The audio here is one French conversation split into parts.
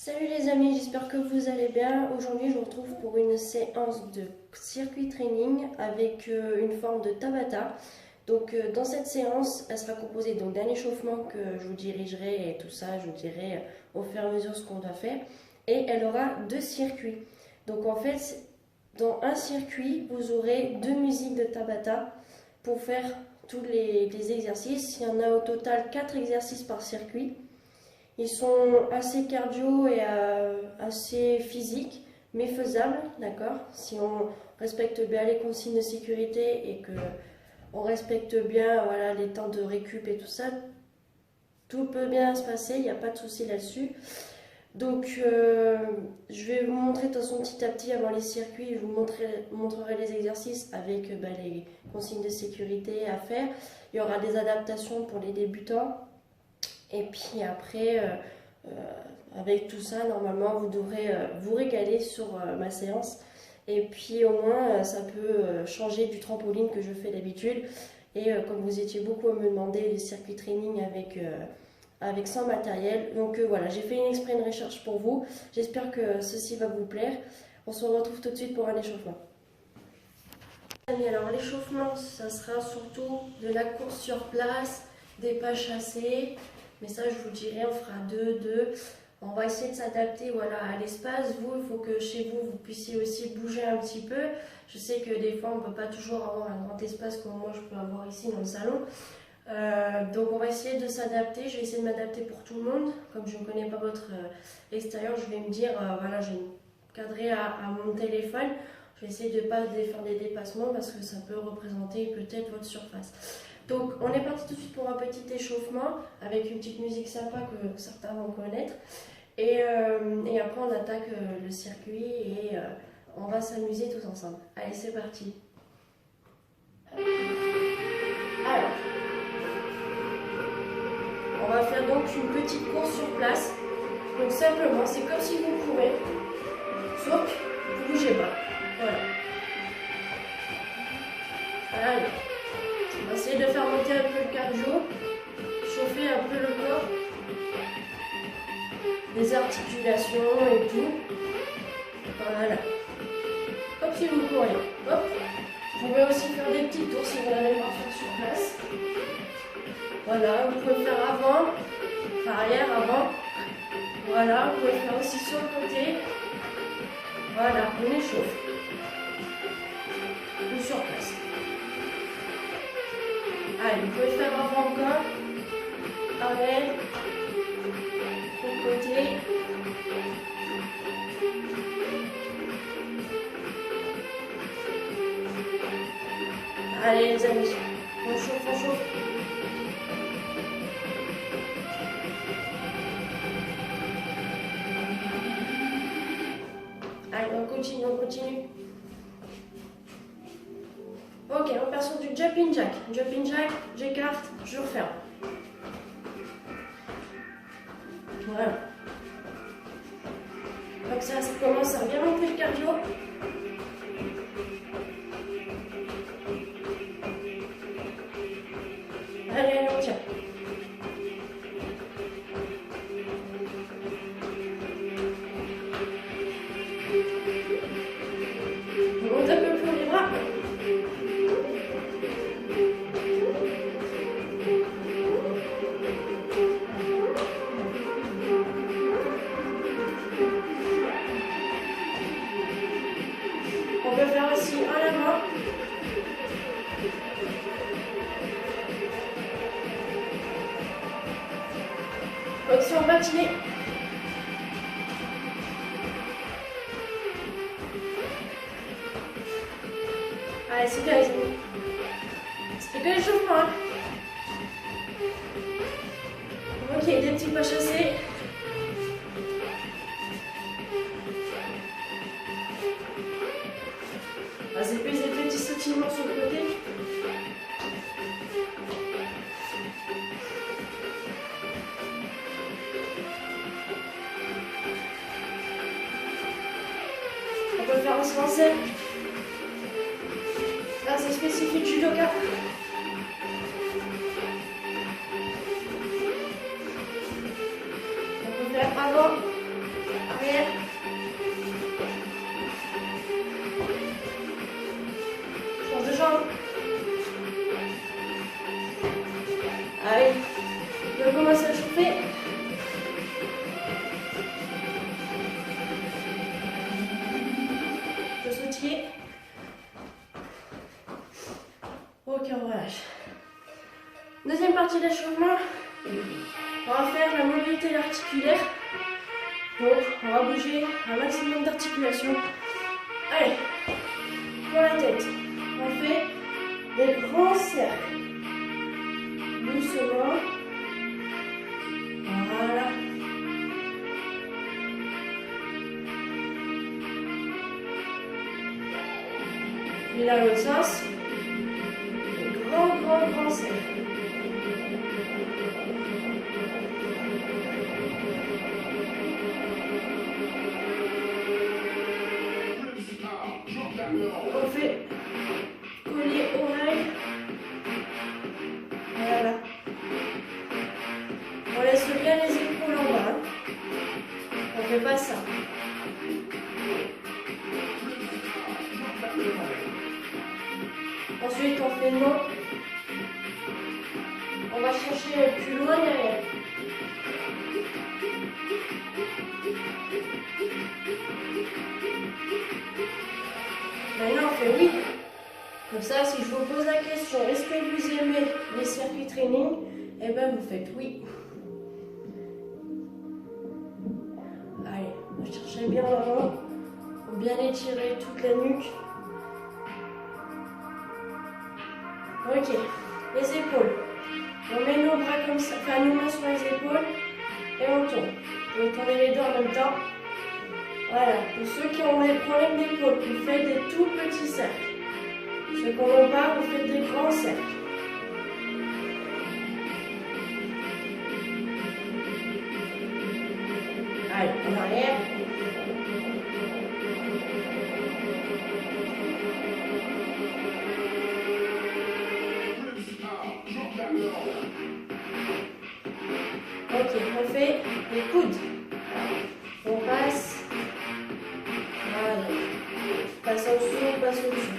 Salut les amis, j'espère que vous allez bien. Aujourd'hui, je vous retrouve pour une séance de circuit training avec une forme de Tabata. Donc, dans cette séance, elle sera composée donc d'un échauffement que je vous dirigerai et tout ça, je vous dirai au fur et à mesure ce qu'on doit faire. Et elle aura deux circuits. Donc, en fait, dans un circuit, vous aurez deux musiques de Tabata pour faire tous les exercices. Il y en a au total 4 exercices par circuit. Ils sont assez cardio et assez physiques, mais faisables, d'accord? Si on respecte bien les consignes de sécurité et que on respecte bien voilà, les temps de récup et tout ça, tout peut bien se passer, il n'y a pas de souci là-dessus. Donc, je vais vous montrer de toute façon petit à petit avant les circuits, je vous montrerai les exercices avec les consignes de sécurité à faire. Il y aura des adaptations pour les débutants. Et puis après, avec tout ça, normalement, vous devrez vous régaler sur ma séance. Et puis au moins, ça peut changer du trampoline que je fais d'habitude. Et comme vous étiez beaucoup à me demander les circuits training avec sans matériel. Donc voilà, j'ai fait une recherche pour vous. J'espère que ceci va vous plaire. On se retrouve tout de suite pour un échauffement. Alors l'échauffement, ça sera surtout de la course sur place, des pas chassés. Mais ça, je vous dirai, on fera deux. On va essayer de s'adapter voilà, à l'espace. Vous, il faut que chez vous, vous puissiez aussi bouger un petit peu. Je sais que des fois, on ne peut pas toujours avoir un grand espace comme moi, je peux avoir ici dans le salon. Donc, on va essayer de s'adapter. Je vais essayer de m'adapter pour tout le monde. Comme je ne connais pas votre extérieur, je vais me dire, voilà, je vais me cadrer à mon téléphone. Je vais essayer de ne pas faire des dépassements parce que ça peut représenter peut-être votre surface. Donc on est parti tout de suite pour un petit échauffement avec une petite musique sympa que certains vont connaître. Et après on attaque le circuit et on va s'amuser tous ensemble. Allez, c'est parti. Alors, on va faire donc une petite course sur place. Donc simplement, c'est comme si vous courez, sauf que vous ne bougez pas. Voilà. Allez. On va essayer de faire monter un peu le cardio, chauffer un peu le corps, les articulations et tout. Voilà. Comme si vous couriez. Hop. Vous pouvez aussi faire des petits tours si vous n'avez pas fait sur place. Voilà, vous pouvez faire avant, arrière, avant. Voilà, vous pouvez faire aussi sur le côté. Voilà, on échauffe. Ou sur place. Allez, vous pouvez faire avant encore, arrière, de côté. Allez les amis, on chauffe. Allez, on continue. Ok, on part sur du jumping jack. Jumping jack, j'écarte, je referme. Voilà. Donc ça commence à bien monter le cardio. Allez, on tient. On monte un peu plus les bras. On peut faire aussi en avant. Aussi en matinée. Allez, c'est bien les amis. C'était que l'échauffement. Hein. Ok, des petits pas chassés. Vas-y, pèse des petits sautillements sur le côté. On peut faire aussi en selle. Là, c'est spécifique judoka. On peut faire avant arrière. Change de jambe. Allez, je commence à chauffer. Je sautille. Ok, on relâche. Deuxième partie d'échauffement. On va faire la mobilité articulaire. Donc, on va bouger un maximum d'articulation. Allez, pour la tête, on fait des grands cercles. Doucement. Voilà. Et là, l'autre sens. Des grands cercles. On fait coller oreille. Voilà. On laisse bien les épaules en bas. On ne fait pas ça. Ensuite, on fait non. On va chercher plus loin derrière. Maintenant, on fait oui. Comme ça, si je vous pose la question, est-ce que vous aimez les circuits training? Eh bien, vous faites oui. Allez, on va chercher bien l'avant. Pour bien étirer toute la nuque. Ok, les épaules. On met nos bras comme ça, enfin nos mains sur les épaules et on tourne. Vous pouvez tourner les deux en même temps. Voilà, pour ceux qui ont des problèmes d'épaule, vous faites des tout petits cercles. Ceux qui n'en ont pas, vous faites des grands cercles. Allez, en arrière. Ok, on fait les coudes. On passe. Voilà. Passe en dessous, on passe au-dessus.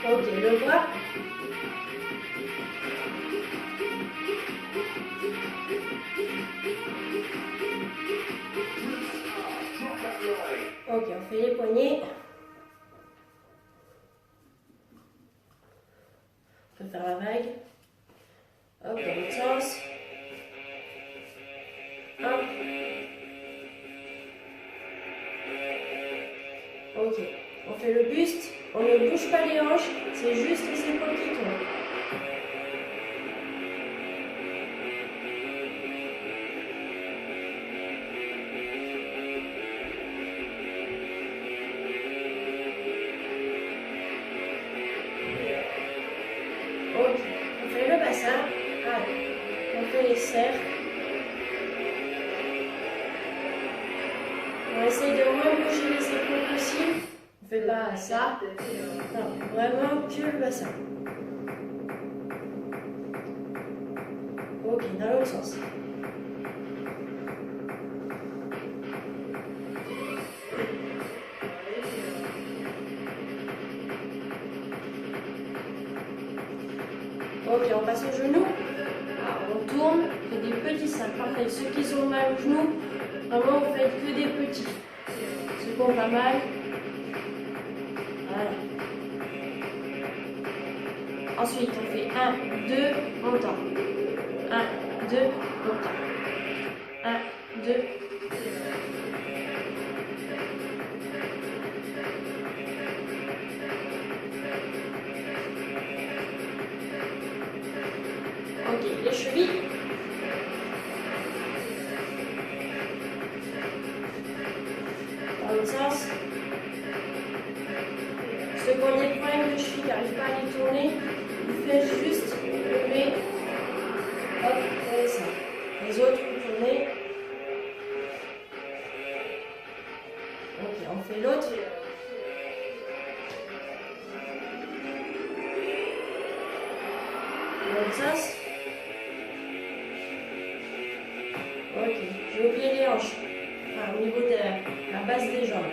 Ok, le bras. Ok, on fait les poignets. On peut faire la vague. Hop, dans l'autre sens. Hop. Ok, on fait le buste. On ne bouge pas les hanches, c'est juste les épaules qui tournent. Ok, on fait le bassin. Allez, on fait les cercles. On essaye de moins bouger les épaules possible. On ne fait pas ça. Non, vraiment que le bassin. Ok, dans l'autre sens. Ok, on passe au genou. Alors, on tourne, on fait des petits cercles. Pareil, ceux qui sont mal au genou, vraiment, vous faites que des petits. Ceux qui ont pas mal. Voilà. Ensuite, on fait 1, 2, montant. 1, 2, montant. 1, 2. Ok, les chevilles. Dans l'autre sens. Ceux qui ont des problèmes de cheville, qui n'arrivent pas à les tourner, vous faites juste lever. Hop, et ça. Les autres, vous tournez. Ok, on fait l'autre. sas. Ok, j'ai oublié les hanches. Enfin, au niveau de la base des jambes.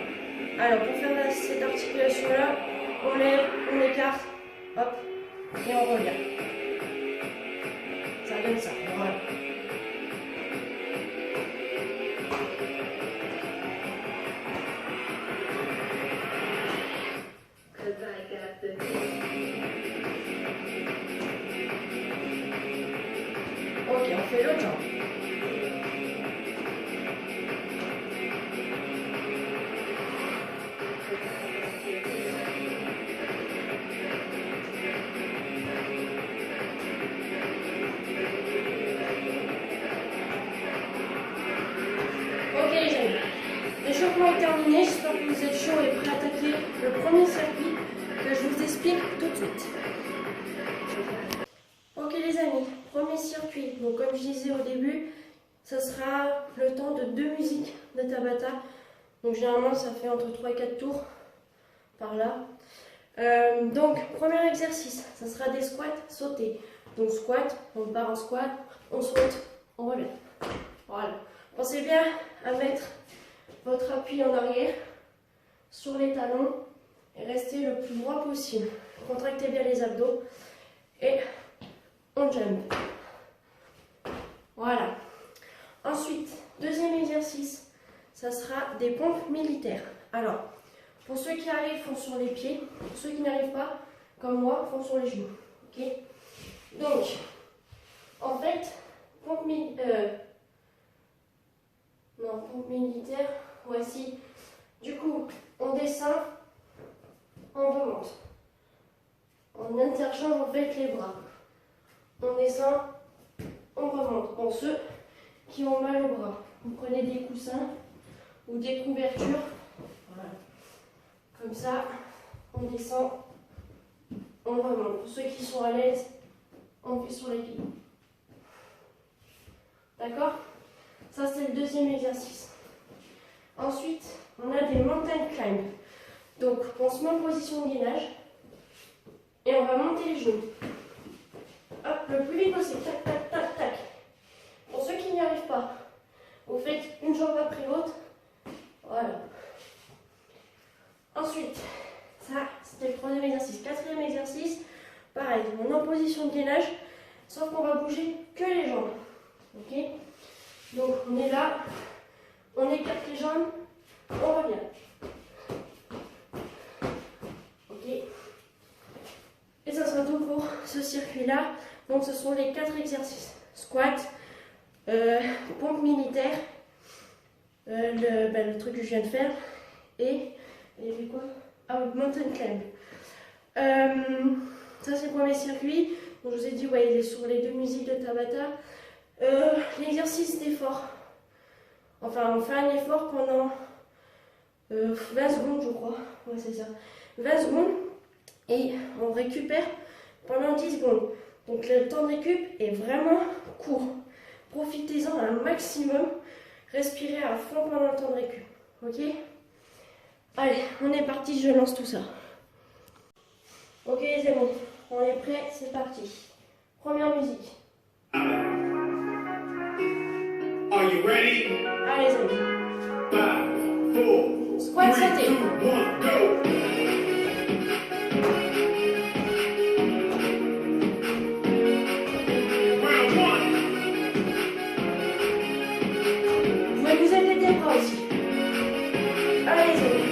Alors, pour faire cette articulation-là, on lève, on écarte, hop, et on revient. Ça donne ça, voilà. Ok, on fait l'autre jambe. Ok les amis, l'échauffement est terminé, j'espère que vous êtes chaud et prêts à attaquer le premier circuit que je vous explique tout de suite. Ok les amis, premier circuit, donc comme je disais au début, ça sera le temps de 2 musiques de Tabata. Donc généralement ça fait entre 3 et 4 tours par là. Donc premier exercice, ça sera des squats sautés. Donc squat, on part en squat, on saute, on relève. Voilà. Pensez bien à mettre votre appui en arrière sur les talons et restez le plus droit possible. Contractez bien les abdos et on jump. Voilà. Ensuite, deuxième exercice, ça sera des pompes militaires. Alors, pour ceux qui arrivent, font sur les pieds. Pour ceux qui n'arrivent pas, comme moi, font sur les genoux. Ok? Donc, en fait, pompe militaire, voici. Du coup, on descend, on remonte. On interchange en fait les bras. On descend, on remonte. Pour ceux qui ont mal au bras, vous prenez des coussins ou des couvertures. Voilà. Comme ça, on descend, on remonte. Pour ceux qui sont à l'aise, on fait sur les pieds. D'accord? Ça, c'est le deuxième exercice. Ensuite, on a des mountain climb. Donc, on se met en position de gainage et on va monter les genoux. Hop, le plus vite possible. Tac, tac, tac, tac. Pour ceux qui n'y arrivent pas, vous faites une jambe après l'autre. Voilà. Ensuite, ça, c'était le troisième exercice. Quatrième exercice, pareil, on est en position de gainage, sauf qu'on va bouger que les jambes. Ok? Donc, on est là, on écarte les jambes, on revient. Ok? Et ça sera tout pour ce circuit-là. Donc, ce sont les 4 exercices. Squat, pompe militaire, le truc que je viens de faire, et il y avait quoi? Ah oui, mountain climb. Ça, c'est le premier circuit. Donc, je vous ai dit, ouais, il est sur les 2 musiques de Tabata. L'exercice d'effort. Enfin, on fait un effort pendant 20 secondes, je crois. Ouais, c'est ça. 20 secondes. Et on récupère pendant 10 secondes. Donc, le temps de récup est vraiment court. Profitez-en un maximum. Respirez à fond pendant le temps de récup. Ok? Allez, on est parti, je lance tout ça. Ok, les amis, on est prêts, c'est parti. Première musique. Are you ready? Allez, les amis. 5, 4, Squat 3, sauté. 2, 1, go! Round 1. Vous pouvez vous aider des bras aussi. Allez, les amis.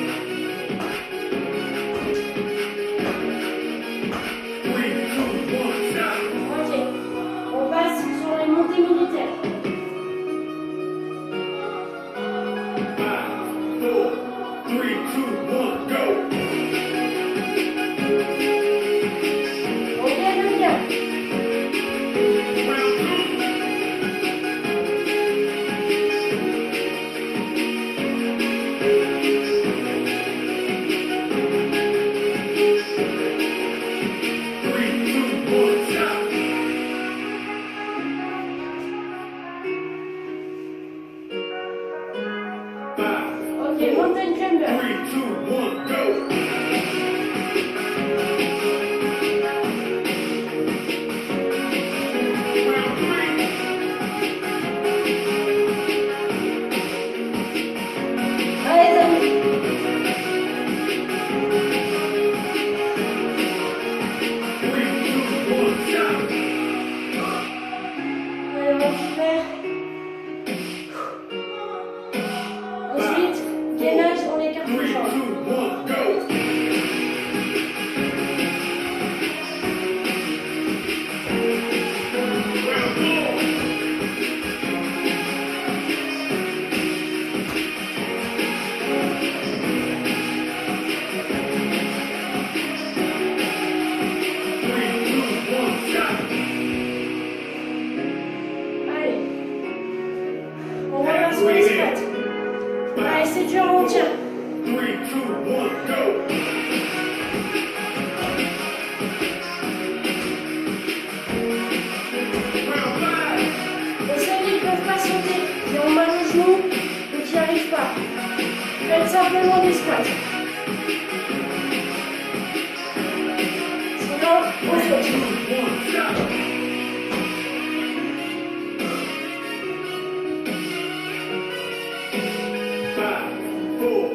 3, 2, 1, stop! Ok, on passe sur les montées militaires. 5, 4, 3, 2, 1, go! simplement des squats. Sinon, on saute. One, stop. Five, four,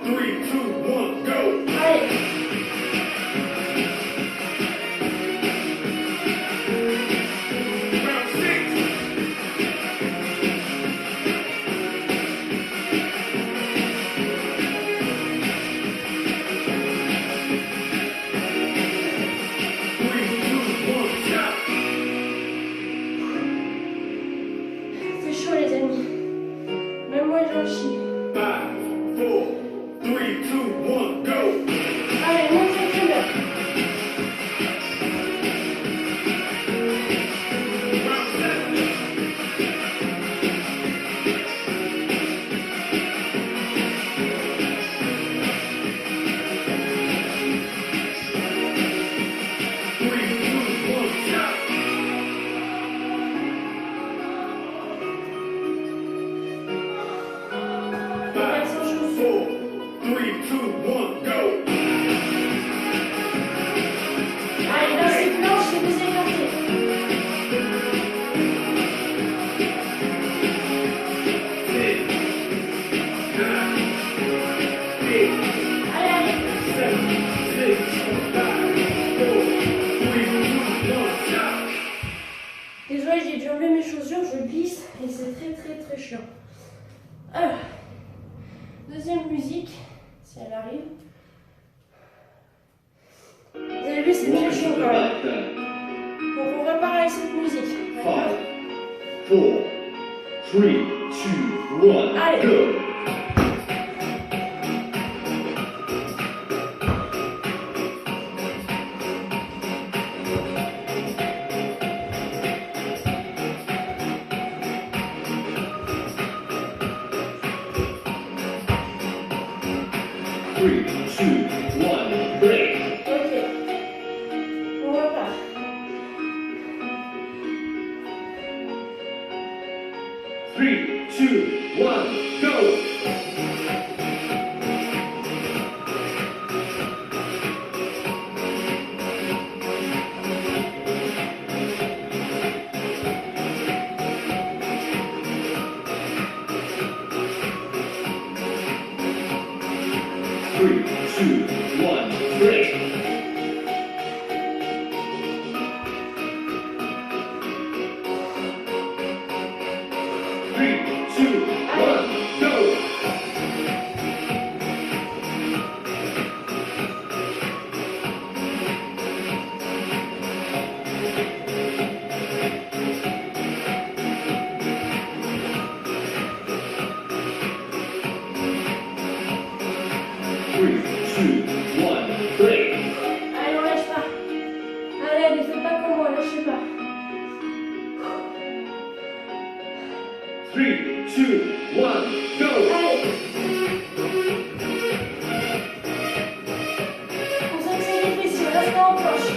three, two, one, go. Allez. Round six. Three, two, one, stop. C'est chaud les amis. Même moi j'en chie. 5, 4, 3, 2, 1, go. Allez, montez très bien. Round seven. Three, two, one, stop. Five, 4, 3, 2, 1, go. Allez, dans ces planches, je vais vous écarter. Six, 9, 8, Allez, allez. 7, 6, 5, 4, 3, 2, 1, stop. Désolé, j'ai dû enlever mes chaussures, je glisse et c'est très chiant. Alors, deuxième musique, si elle arrive. Vous avez vu, c'est très chiant quand même. Donc on repart avec cette musique. D'accord? 5, 4, 3, 2, 1, Allez. go. Three, two, one, break. Ok. On repart. 3, 2, 1, go. Three, two, one, break. Three, two, one, go. Three, two, one, break. Allez, on lâche pas. Allez, ne faites pas comme moi, lâchez pas. Three, two, one, go. Allez. Concentrez les fessiers, restez en planche.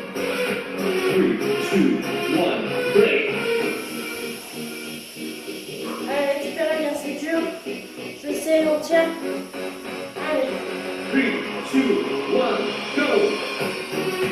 Three, two, one, break. Allez, récupérez bien, c'est dur. Je sais, on tient. Allez. Three, two, one, go.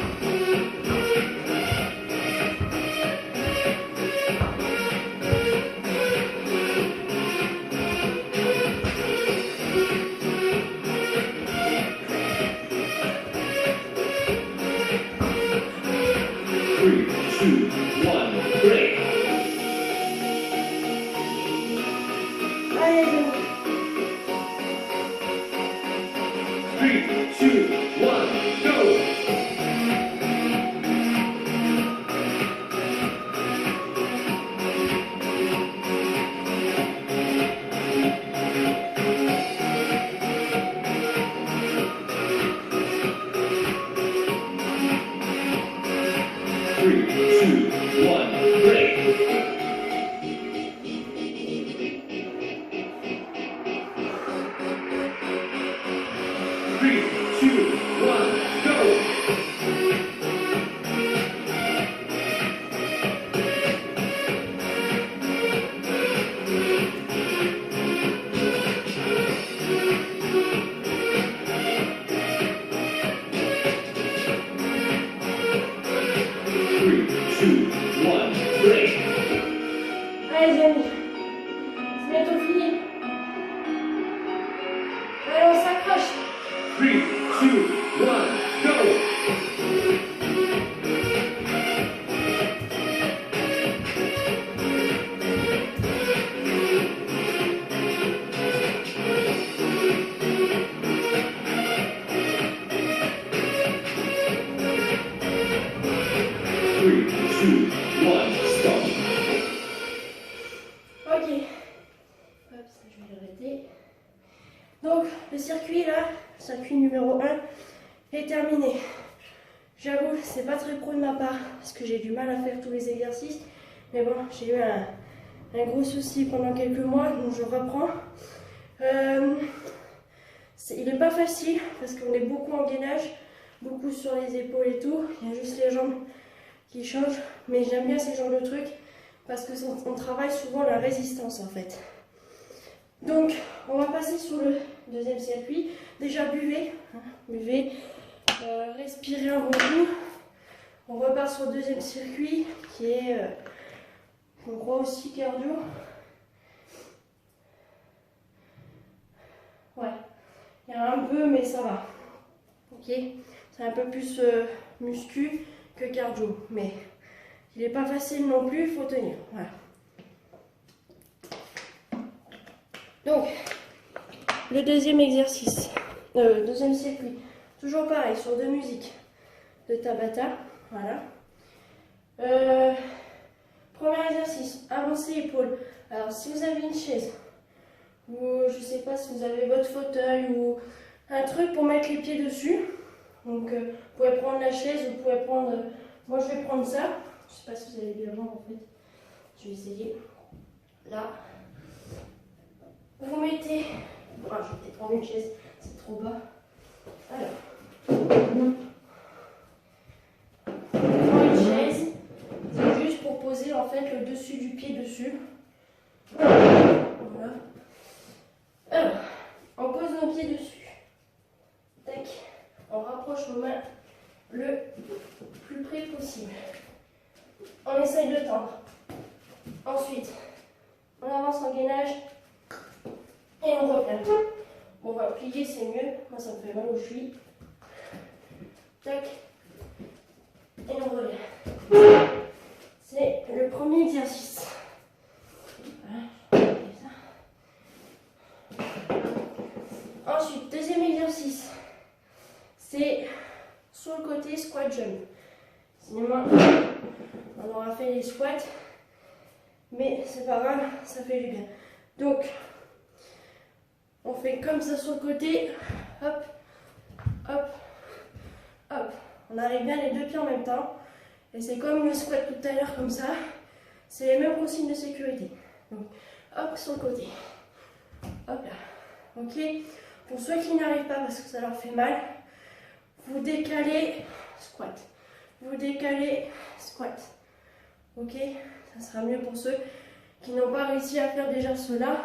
Three, two, one, break. Allez, genoux. Three, two, one, go. Three, two, one. one, stop. Ok. Hop, ça, je vais l'arrêter. Donc, le circuit là, circuit numéro 1, est terminé. J'avoue, c'est pas très pro de ma part parce que j'ai du mal à faire tous les exercices. Mais bon, j'ai eu un gros souci pendant quelques mois, donc je reprends. Il n'est pas facile parce qu'on est beaucoup en gainage, beaucoup sur les épaules et tout. Il y a juste les jambes qui changent, mais j'aime bien ces genres de trucs parce que on travaille souvent la résistance en fait. Donc, on va passer sur le deuxième circuit. Déjà, buvez, respirez un bon coup. On repart sur le deuxième circuit qui est, on croit aussi cardio. Ouais, il y a un peu, mais ça va. Ok, c'est un peu plus muscu que cardio, mais il n'est pas facile non plus, il faut tenir. Voilà. Donc, le deuxième exercice, deuxième circuit, toujours pareil, sur de musique de Tabata. Voilà. Premier exercice, avancer épaule. Alors, si vous avez une chaise, ou je ne sais pas si vous avez votre fauteuil ou un truc pour mettre les pieds dessus, donc vous pouvez prendre la chaise, vous pouvez prendre. Moi, je vais prendre ça. Je ne sais pas si vous allez bien voir en fait. Je vais essayer. Là. Vous mettez. Ah, je vais peut-être prendre une chaise, c'est trop bas. Alors. On prend une chaise. C'est juste pour poser en fait le dessus du pied dessus. Voilà. Alors, on pose nos pieds dessus. Tac. On rapproche nos mains le plus près possible. On essaye de tendre. Ensuite, on avance en gainage et on revient. On va plier, c'est mieux. Moi, ça me fait mal au cheville. Tac. Et on revient. C'est le premier exercice. Voilà. Ensuite, deuxième exercice. C'est sur le côté squat jump. Sinon, on aura fait les squats, mais c'est pas grave, ça fait du bien. Donc, on fait comme ça sur le côté, hop, hop, hop. On arrive bien les deux pieds en même temps, et c'est comme le squat tout à l'heure, comme ça. C'est les mêmes consignes de sécurité. Donc, hop, sur le côté, hop là, ok. Pour ceux qui n'arrivent pas parce que ça leur fait mal, vous décalez, squat. Vous décalez, squat. Ok, ça sera mieux pour ceux qui n'ont pas réussi à faire déjà cela.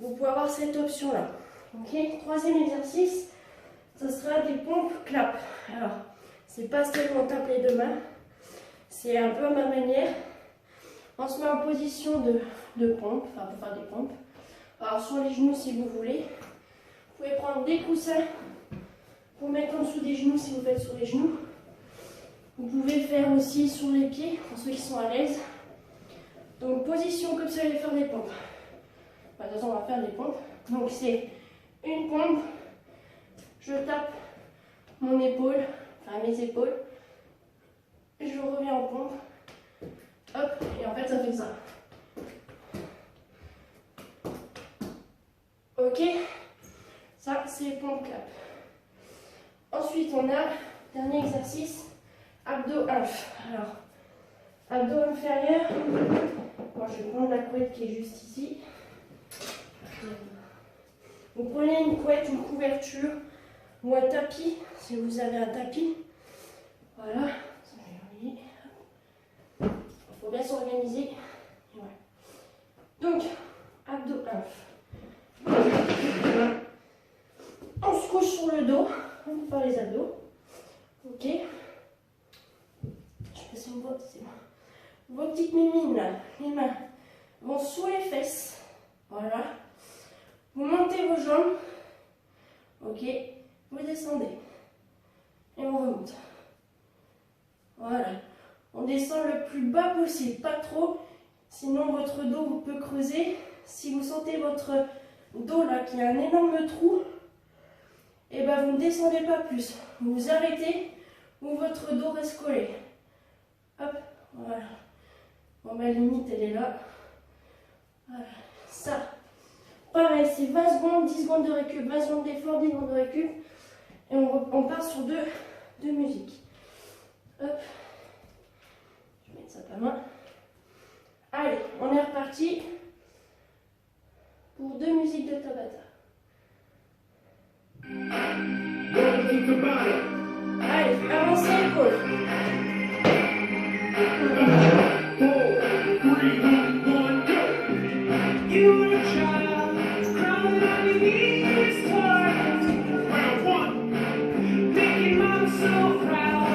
Vous pouvez avoir cette option-là. Ok, troisième exercice, ça sera des pompes clap. Alors, c'est pas seulement on tape les deux mains, c'est un peu à ma manière. On se met en position de pompe, enfin pour faire des pompes. Alors sur les genoux si vous voulez. Vous pouvez prendre des coussins pour mettre en dessous des genoux si vous faites sur les genoux. Vous pouvez faire aussi sur les pieds, pour ceux qui sont à l'aise. Donc position comme ça, allez faire des pompes. Enfin, de toute façon, on va faire des pompes. Donc c'est une pompe, je tape mon épaule, enfin mes épaules, je reviens en pompe, hop, et en fait ça fait ça. Ok, ça c'est pompe clap. Ensuite on a, dernier exercice, abdos inf. Alors, abdos inférieurs, bon, je vais prendre la couette qui est juste ici. Vous prenez une couette, une couverture ou un tapis, si vous avez un tapis. Voilà, ça je vais. Il faut bien s'organiser. Voilà. Donc, abdos inf. On se couche sur le dos, on va faire les abdos. Ok. Je passe une botte, c'est bon. Vos petites mimines là, les mains vont sous les fesses. Voilà. Vous montez vos jambes. Ok. Vous descendez. Et on remonte. Voilà. On descend le plus bas possible, pas trop. Sinon votre dos vous peut creuser. Si vous sentez votre dos là qui a un énorme trou, et ben vous ne descendez pas plus. Vous vous arrêtez ou votre dos reste collé. Hop, Voilà. Bon, ma limite, elle est là. Voilà. Ça. Pareil, c'est 20 secondes, 10 secondes de récup, 20 secondes d'effort, 10 secondes de récup. Et on part sur deux musiques. Hop. Je vais mettre ça pas main. Allez, on est reparti pour 2 musiques de Tabata. Welcome to Tabata. Allez, avancez l'épaule. 4, 3, 2, 1, go. You were a child, crawling on your knees, torn, Round 1. making mama so proud.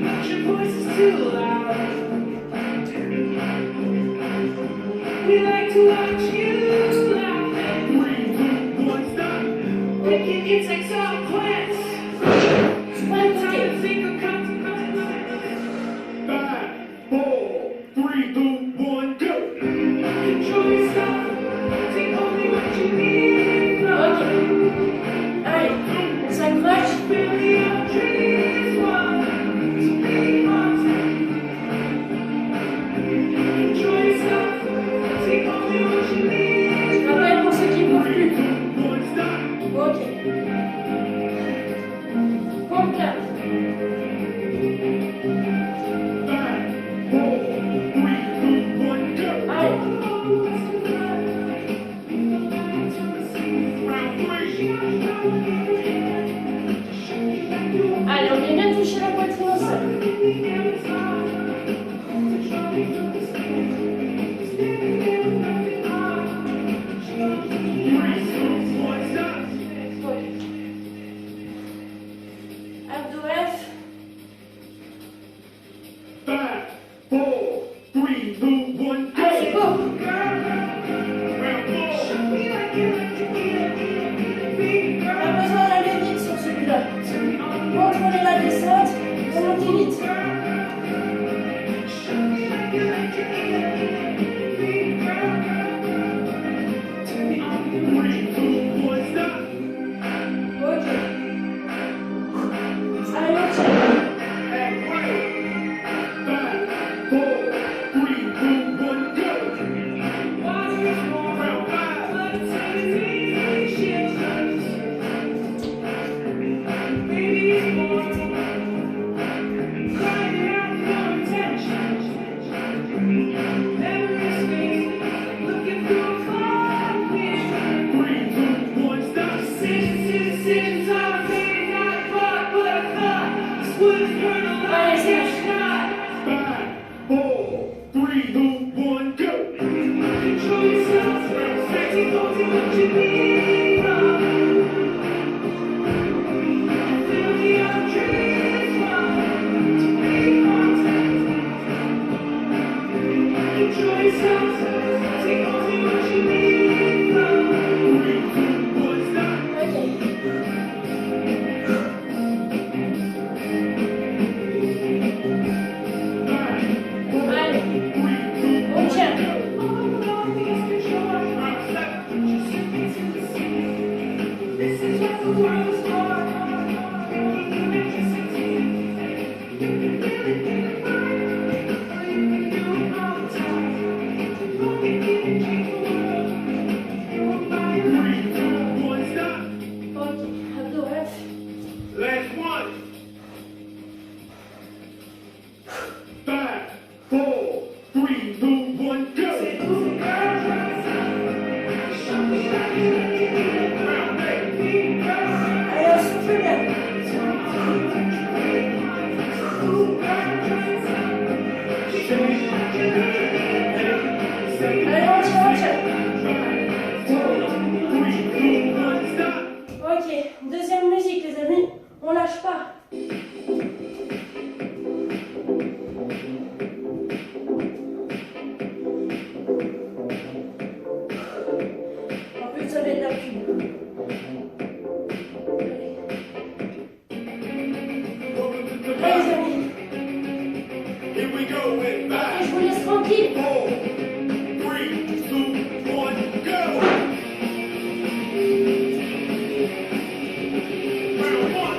But your voice is too loud. We like to watch you laughing, 3, 2, 1, stop. picking insects off plants. One Time take. to think of consequences. 5, 4, 3, 2, 1, go. Control yourself, take only what you need from. Ok. Allez, on s'accroche. Really your dreams want to be haunted. Control yourself, take only what you need. Je rappelle pour ceux qui ne peuvent 3, plus. 2, 1, stop. Ok. Compte 4. 5, 4, 3, 2, 1, go. Allez. Round 3. Allez, on vient bien toucher la poitrine au sol. Abdos F. 5, 4, 3, 2, 1, go. Allez, go. Round 4. Pas besoin d'aller vite sur celui-là. Contrôlez la descente, remontez vite. Ok. Allez, on tient. Allez, c'est Control yourself, take only what you need from. Feel your dreams want to be haunted. Control yourself, take only what you need from. ok. Allez, on tient. This is what the world is for. Ok, abdos F. Last one. 5, 4, 3, 2, 1, go. Round 8. Allez, on souffle bien. Allez, on tient, on tient. 5, 4, 3, 2, 1, stop. Ok, deuxième musique, les amis. On lâche pas. En plus, ça va être la pub. Allez, les amis. Here we go with 5, Et je vous laisse tranquille. 4, 3, 2, 1, go. Round 1.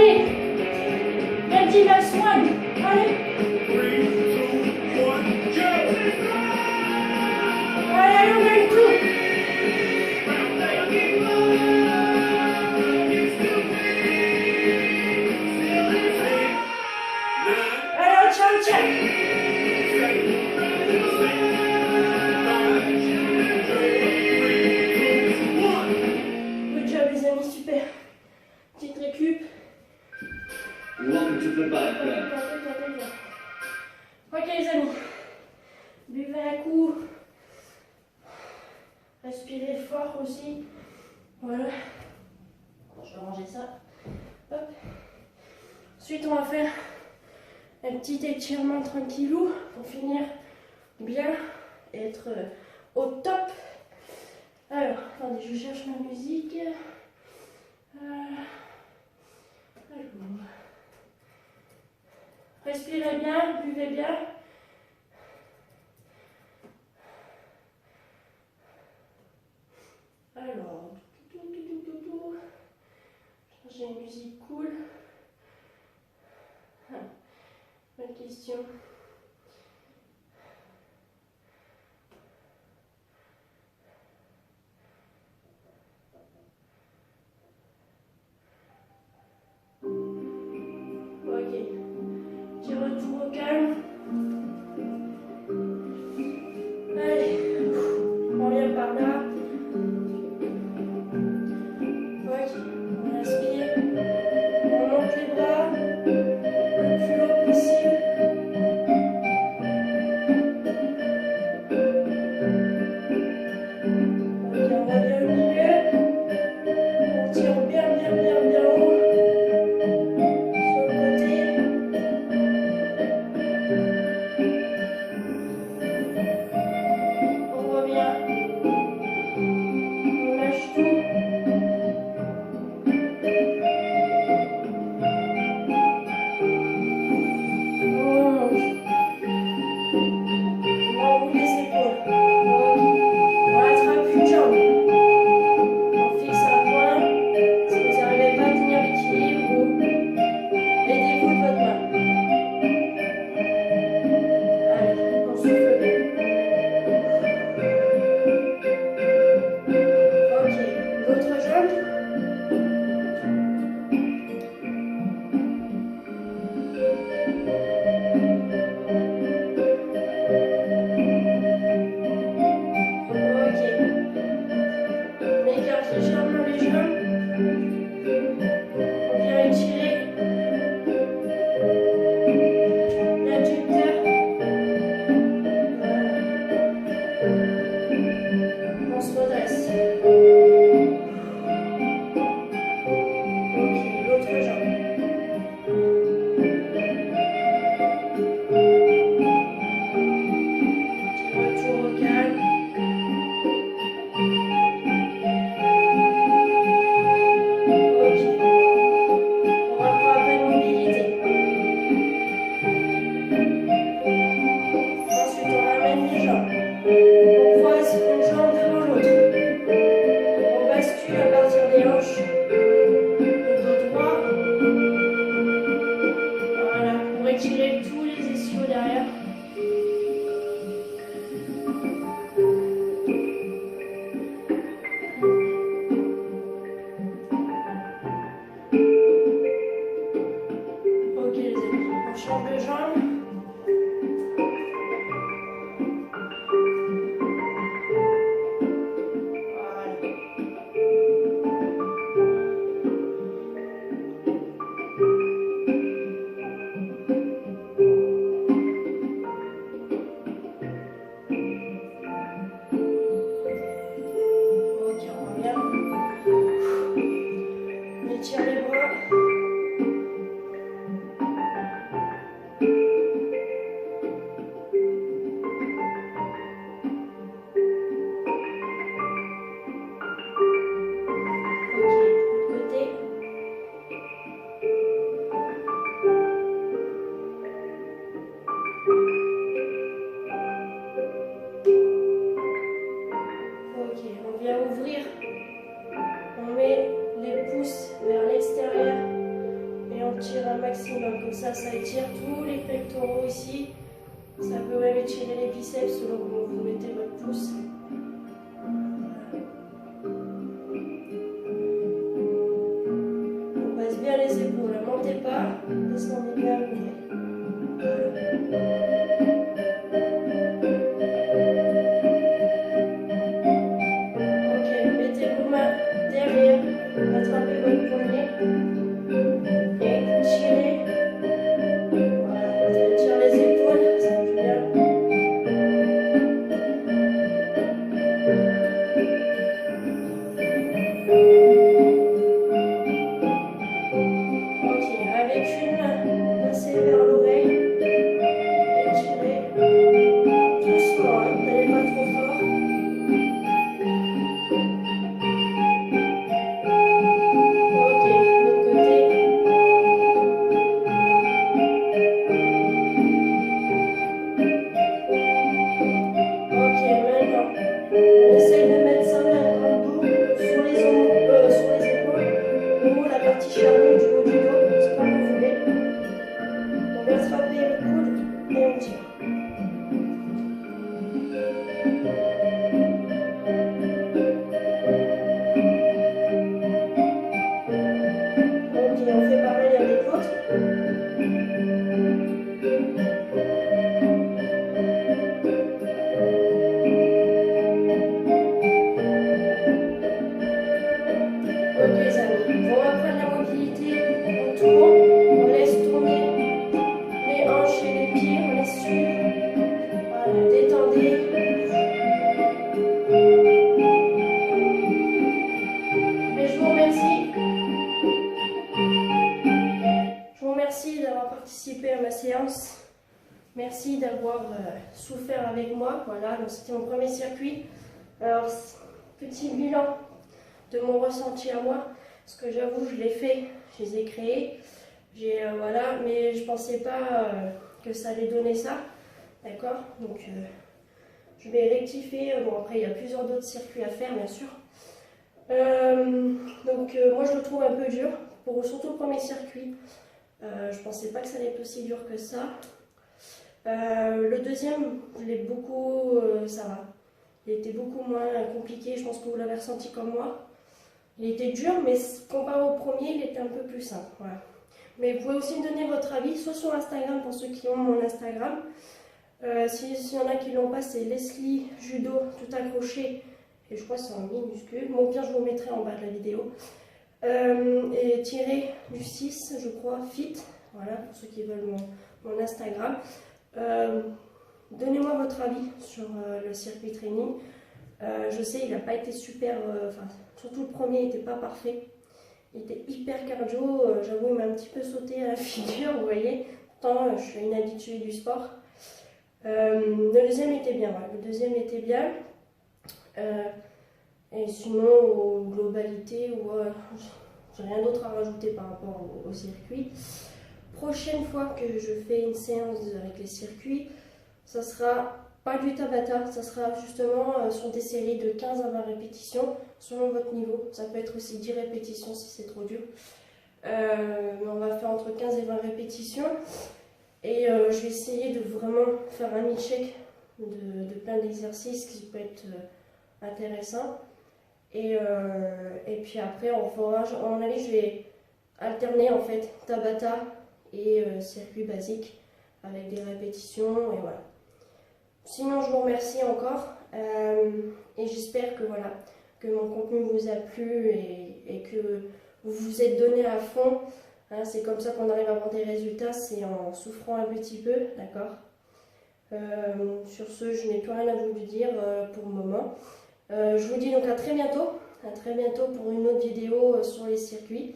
Allez. Ready, last one. Allez. 3, 2, 1, go! Allez, on a le coup. Allez, on tient, on tient. Good job les amis, super. Petite récup. Welcome to the background. Ok les amis, buvez un coup, respirez fort aussi, voilà, je vais ranger ça, hop. Ensuite on va faire un petit étirement tranquillou pour finir bien et être au top. Alors, attendez, je cherche ma musique. Alors. Respirez bien, buvez bien. Alors, j'ai une musique cool. Bonne question. Ok. Petit retour au calme. Allez, on vient par là. Ok, on inspire. On monte les bras le plus haut possible. Ok, on revient au milieu. On tire bien, bien, bien, bien haut. Sur le côté. On revient. On lâche tout. On monte. On roule les épaules. On attrape une jambe. On fixe un point. Si vous n'arrivez pas à tenir l'équilibre, vous aidez-vous de votre main. Allez, on souffle bien. Ok, l'autre jambe. Ok. On écarte légèrement les jambes. On vient étirer l'adducteur. Voilà. On se redresse. Ok, l'autre jambe. Petit retour au calme. Ok. On reprend un peu de mobilité. Ensuite, on ramène les jambes. On croise une jambe devant l'autre. On bascule à partir des hanches. Le dos droit. Voilà, pour étirer tous les ischios derrière. Ok les amis, on change de jambe. Voilà. Ok, on revient. On étire les bras. on tire un maximum, comme ça étire tous les pectoraux ici. Ça peut même étirer les biceps selon comment vous mettez votre pouce. On passe bien les épaules, ne montez pas, descendez bien à Ok, mettez vos mains derrière, attrapez votre poignet et tirez. Voilà, ça étire les épaules, ça fait bien. Ok, avec une main, passez vers l'oreille, étirez doucement, hein, n'allez pas trop fort. Ok, de l'autre côté. Ok, maintenant, on essaye de mettre sa main dans le dos, sur les épaules, ou la partie charnue du haut du dos, c'est comme vous voulez. On vient attraper le coude et on tire. Ok, on fait pareil avec l'autre. Ok les amis, on va prendre la mobilité, on tourne, on laisse tourner les hanches et les pieds, on les suit. Voilà, détendez. Mais je vous remercie. Je vous remercie d'avoir participé à ma séance. Merci d'avoir souffert avec moi. Voilà, donc c'était mon premier circuit. Alors, petit bilan de mon ressenti à moi, parce que j'avoue, je l'ai fait, je les ai créés, voilà, mais je pensais pas que ça allait donner ça, d'accord. Donc je vais rectifier. Bon, après il y a plusieurs d'autres circuits à faire, bien sûr. Moi je le trouve un peu dur, surtout le premier circuit. Je pensais pas que ça allait être aussi dur que ça. Le deuxième, je l'ai beaucoup, ça va. Il était beaucoup moins compliqué, je pense que vous l'avez ressenti comme moi. Il était dur, mais comparé au premier, il était un peu plus simple. Voilà. Mais vous pouvez aussi me donner votre avis, soit sur Instagram pour ceux qui ont mon Instagram. S'il y en a qui ne l'ont pas, c'est Leslie Judo, tout accroché. Et je crois que c'est en minuscule. Bon, au pire, je vous mettrai en bas de la vidéo. Et tiré du 6, je crois, fit. Voilà, pour ceux qui veulent mon Instagram. Donnez-moi votre avis sur le circuit training. Je sais, il n'a pas été super, surtout le premier, il n'était pas parfait. Il était hyper cardio, j'avoue, il m'a un petit peu sauté à la figure, vous voyez. Pourtant, je suis une habituée du sport. Le deuxième était bien, ouais, le deuxième était bien. Et sinon, aux globalités, j'ai rien d'autre à rajouter par rapport au circuit. Prochaine fois que je fais une séance avec les circuits, ça sera pas du Tabata, ça sera justement sur des séries de 15 à 20 répétitions selon votre niveau. Ça peut être aussi 10 répétitions si c'est trop dur. Mais on va faire entre 15 et 20 répétitions. Et je vais essayer de vraiment faire un mid-check de plein d'exercices qui peut être intéressant. Et puis après, je vais alterner en fait Tabata et circuit basique avec des répétitions et voilà. Sinon, je vous remercie encore et j'espère que mon contenu vous a plu et que vous vous êtes donné à fond. Hein, c'est comme ça qu'on arrive à avoir des résultats, c'est en souffrant un petit peu, d'accord. Sur ce, je n'ai plus rien à vous dire pour le moment. Je vous dis donc à très bientôt pour une autre vidéo sur les circuits.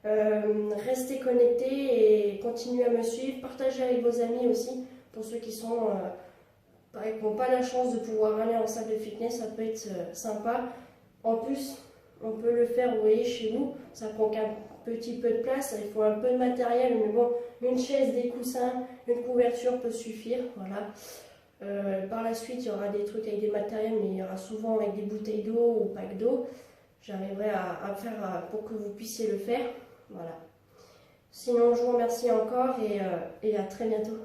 Restez connectés et continuez à me suivre. Partagez avec vos amis aussi, pour ceux qui sont qui n'ont pas la chance de pouvoir aller en salle de fitness, ça peut être sympa. En plus, on peut le faire, vous voyez, chez vous. Ça prend qu'un petit peu de place, il faut un peu de matériel, mais bon, une chaise, des coussins, une couverture peut suffire, voilà. Par la suite, il y aura des trucs avec des matériels, mais il y aura souvent avec des bouteilles d'eau ou packs d'eau. J'arriverai à faire pour que vous puissiez le faire, voilà. Sinon, je vous remercie encore et à très bientôt.